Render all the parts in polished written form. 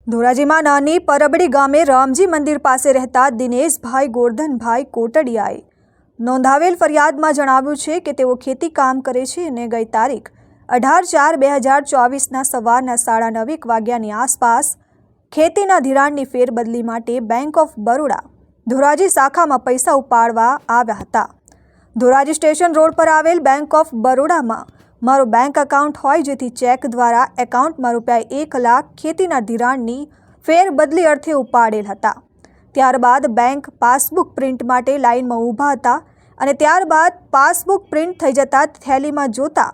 ધોરાજીમાં નાની પરબડી ગામે રામજી મંદિર પાસે રહેતા દિનેશભાઈ ગોરધનભાઈ કોટડિયાએ નોંધાવેલ ફરિયાદમાં જણાવ્યું છે કે તેઓ ખેતી કામ કરે છે અને ગઈ તારીખ 18/4/2024ના સવારના 9:30 વાગ્યાની આસપાસ ખેતીના ધિરાણની ફેરબદલી માટે બેંક ઓફ બરોડા ધોરાજી શાખામાં પૈસા ઉપાડવા આવ્યા હતા। ધોરાજી સ્ટેશન રોડ પર આવેલ બેંક ઓફ બરોડામાં મારો બેંક એકાઉન્ટ હોય જેથી ચેક દ્વારા એકાઉન્ટમાં ₹1 લાખ ખેતીના ધિરાણની ફેરબદલી અર્થે ઉપાડેલ હતા। ત્યારબાદ બેંક પાસબુક પ્રિન્ટ માટે લાઇનમાં ઊભા હતા અને ત્યારબાદ પાસબુક પ્રિન્ટ થઈ જતા થેલીમાં જોતા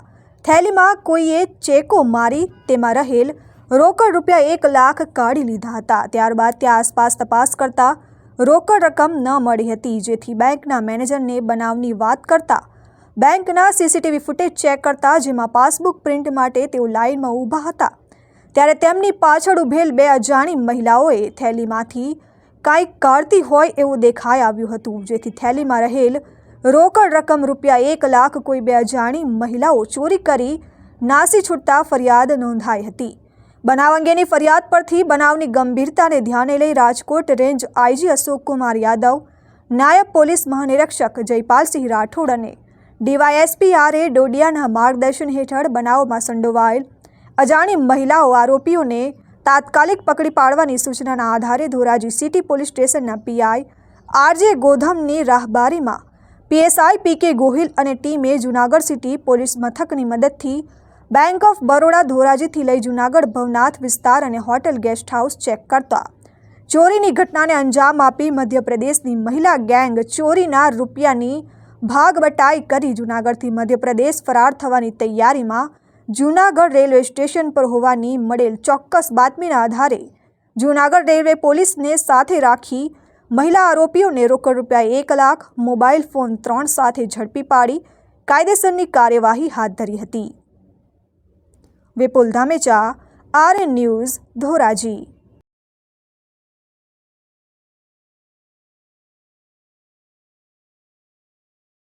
થેલીમાં કોઈએ ચેકો મારી તેમાં રહેલ રોકડ ₹1 લાખ કાઢી લીધા હતા। ત્યારબાદ ત્યાં આસપાસ તપાસ કરતા રોકડ રકમ ન મળી હતી, જેથી બેંકના મેનેજરને બનાવની વાત કરતા બેંકના સીસીટીવી ફૂટેજ ચેક કરતા જેમાં પાસબુક પ્રિન્ટ માટે તેઓ લાઇનમાં ઊભા હતા ત્યારે તેમની પાછળ ઊભેલ 2 અજાણી મહિલાઓએ થેલીમાંથી કાંઈક કાઢતી હોય એવું દેખાઈ આવ્યું હતું, જેથી થેલીમાં રહેલ રોકડ રકમ ₹1 લાખ કોઈ 2 અજાણી મહિલાઓ ચોરી કરી નાસી છૂટતા ફરિયાદ નોંધાઈ હતી। બનાવ અંગેની ફરિયાદ પરથી બનાવની ગંભીરતાને ધ્યાને લઈ રાજકોટ રેન્જ આઈજી અશોક કુમાર યાદવ, નાયબ પોલીસ મહાનિરીક્ષક જયપાલસિંહ રાઠોડ અને ડીવાયએસપી આર.એ. ડોડિયાના માર્ગદર્શન હેઠળ બનાવમાં સંડોવાયેલ અજાણી મહિલાઓ આરોપીઓને તાત્કાલિક પકડી પાડવાની સૂચનાના આધારે ધોરાજી સિટી પોલીસ સ્ટેશનના પીઆઈ આર.જે. ગોધમની રાહબારીમાં પીએસઆઈ પી.કે. ગોહિલ અને ટીમે જૂનાગઢ સિટી પોલીસ મથકની મદદથી બેંક ઓફ બરોડા ધોરાજીથી લઈ જૂનાગઢ ભવનાથ વિસ્તાર અને હોટેલ ગેસ્ટ હાઉસ ચેક કરતા ચોરીની ઘટનાને અંજામ આપી મધ્યપ્રદેશની મહિલા ગેંગ ચોરીના રૂપિયાની ભાગબટાઈ કરી જૂનાગઢથી મધ્યપ્રદેશ ફરાર થવાની તૈયારીમાં જૂનાગઢ રેલવે સ્ટેશન પર હોવાની મળેલ ચોક્કસ બાતમીના આધારે જૂનાગઢ રેલવે પોલીસને સાથે રાખી મહિલા આરોપીઓને રોકડ ₹1 લાખ, મોબાઈલ ફોન 3 સાથે ઝડપી પાડી કાયદેસરની કાર્યવાહી હાથ ધરી હતી। વિપુલ ધામેચા, આરએન ન્યૂઝ, ધોરાજી।